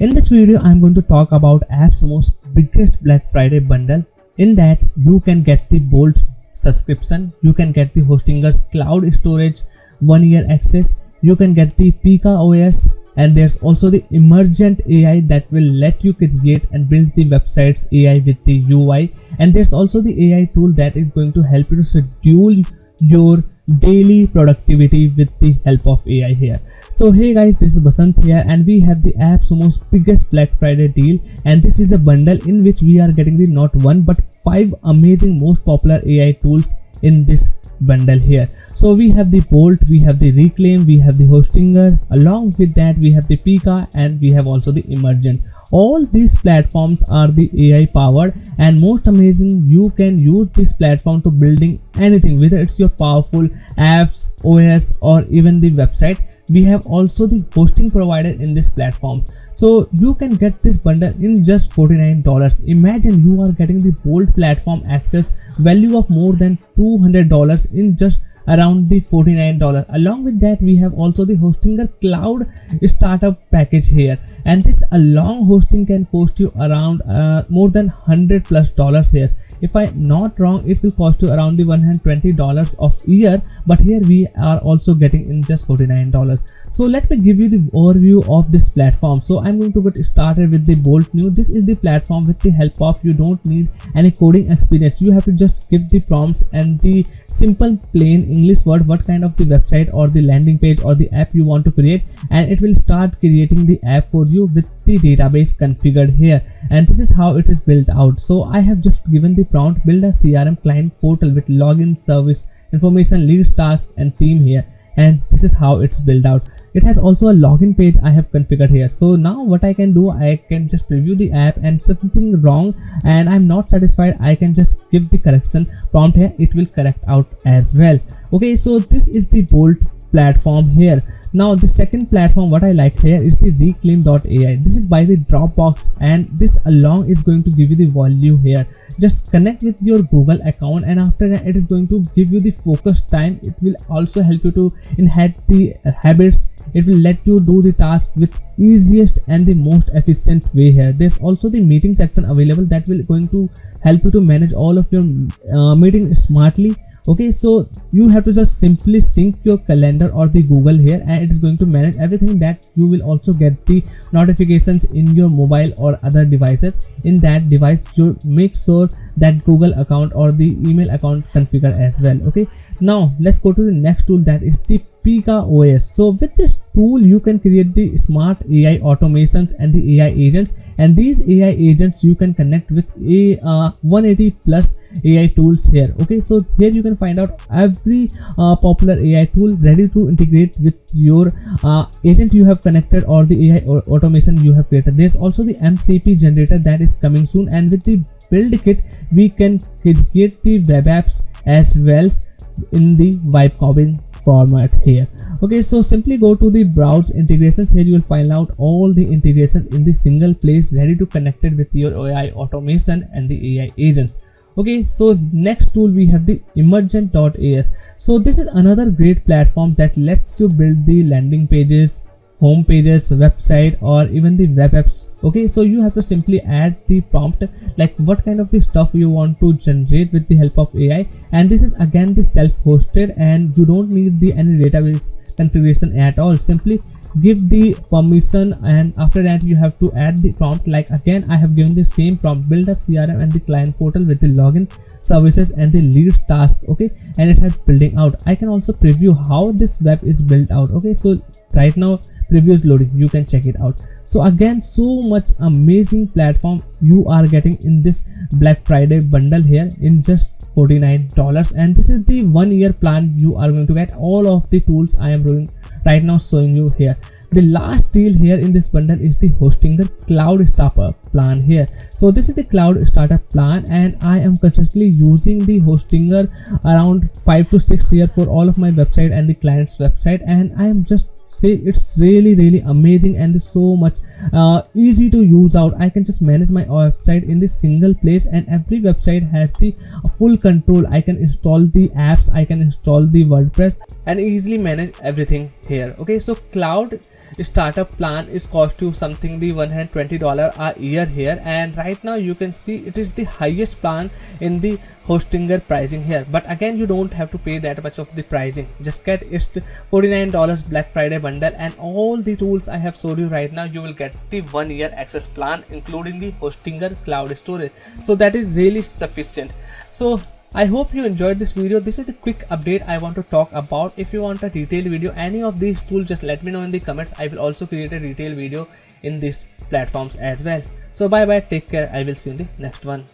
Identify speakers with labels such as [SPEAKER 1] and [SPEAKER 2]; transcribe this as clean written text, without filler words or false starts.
[SPEAKER 1] In this video, I'm going to talk about AppSumo's biggest Black Friday bundle. In that, you can get the Bolt subscription, you can get the Hostinger's cloud storage 1-year access, you can get the Pica OS, and there's also the Emergent AI that will let you create and build the websites AI with the UI, and there's also the AI tool that is going to help you to schedule your daily productivity with the help of AI here. So hey guys, this is Basant here and we have the AppSumo's biggest Black Friday deal, and this is a bundle in which we are getting the not one but 5 amazing most popular AI tools in this bundle here. So we have the Bolt, we have the Reclaim, we have the Hostinger, along with that we have the Pica, and we have also the Emergent. All these platforms are the AI powered, and most amazing, you can use this platform to building anything, whether it's your powerful apps, OS, or even the website. We have also the hosting provided in this platform, so you can get this bundle in just $49. Imagine you are getting the Bolt platform access value of more than $200 in just around the $49. Along with that, we have also the Hostinger cloud startup package here, and this along hosting can cost you around more than $100+ here. If I'm not wrong, it will cost you around the $120 of year, but here we are also getting in just $49. So let me give you the overview of this platform. So I'm going to get started with the Bolt New. This is the platform with the help of, you don't need any coding experience. You have to just give the prompts and the simple plain English word what kind of the website or the landing page or the app you want to create, and it will start creating the app for you with the database configured here. And this is how it is built out. So I have just given the prompt, build a CRM client portal with login, service information, leads, tasks, and team here, and this is how it's built out. It has also a login page I have configured here. So now what I can do, I can just preview the app, and something wrong and I'm not satisfied, I can just give the correction prompt here, it will correct out as well. Okay, so this is the Bolt platform here. Now the second platform what I like here is the Reclaim.ai. This is by the Dropbox, and this along is going to give you the value here. Just connect with your Google account, and after that it is going to give you the focus time. It will also help you to enhance the habits. It will let you do the task with easiest and the most efficient way here. There's also the meeting section available that will going to help you to manage all of your meeting smartly. Okay, so you have to just simply sync your calendar or the Google here, and it is going to manage everything. That you will also get the notifications in your mobile or other devices. In that device, you make sure that Google account or the email account configured as well. Okay, now let's go to the next tool, that is the Pica OS. So with this tool, you can create the smart AI automations and the AI agents, and these AI agents you can connect with a 180+ AI tools here. Okay, so here you can find out every popular AI tool ready to integrate with your agent you have connected or the AI automation you have created. There's also the MCP generator that is coming soon, and with the build kit we can create the web apps as well in the vibe coding format here. Okay, so simply go to the browse integrations. Here you will find out all the integration in the single place ready to connect it with your AI automation and the AI agents. Okay, so next tool we have the Emergent.as. So this is another great platform that lets you build the landing pages, home pages, website, or even the web apps. Okay, so you have to simply add the prompt like what kind of the stuff you want to generate with the help of AI, and this is again the self-hosted, and you don't need the any database configuration at all. Simply give the permission, and after that you have to add the prompt. Like again I have given the same prompt, build a CRM and the client portal with the login, services, and the lead task. Okay, and it has building out. I can also preview how this web is built out. Okay, so right now preview is loading, you can check it out. So again, so much amazing platform you are getting in this Black Friday bundle here in just $49, and this is the 1-year plan. You are going to get all of the tools I am doing right now showing you here. The last deal here in this bundle is the Hostinger cloud startup plan here. So this is the cloud startup plan, and I am consistently using the Hostinger around 5 to 6 years for all of my website and the client's website, and I am just say it's really amazing and so much easy to use out. I can just manage my website in this single place, and every website has the full control. I can install the apps, I can install the WordPress and easily manage everything here. Okay, so cloud startup plan is cost you something the $120 a year here, and right now you can see it is the highest plan in the hostinger pricing here. But again, you don't have to pay that much of the pricing. Just get it's $49 Black Friday bundle, and all the tools I have showed you right now, you will get the 1 year access plan including the hostinger cloud storage. So that is really sufficient. So I hope you enjoyed this video. This is the quick update I want to talk about. If you want a detailed video any of these tools, just let me know in the comments. I will also create a detailed video in these platforms as well. So bye bye, take care. I will see you in the next one.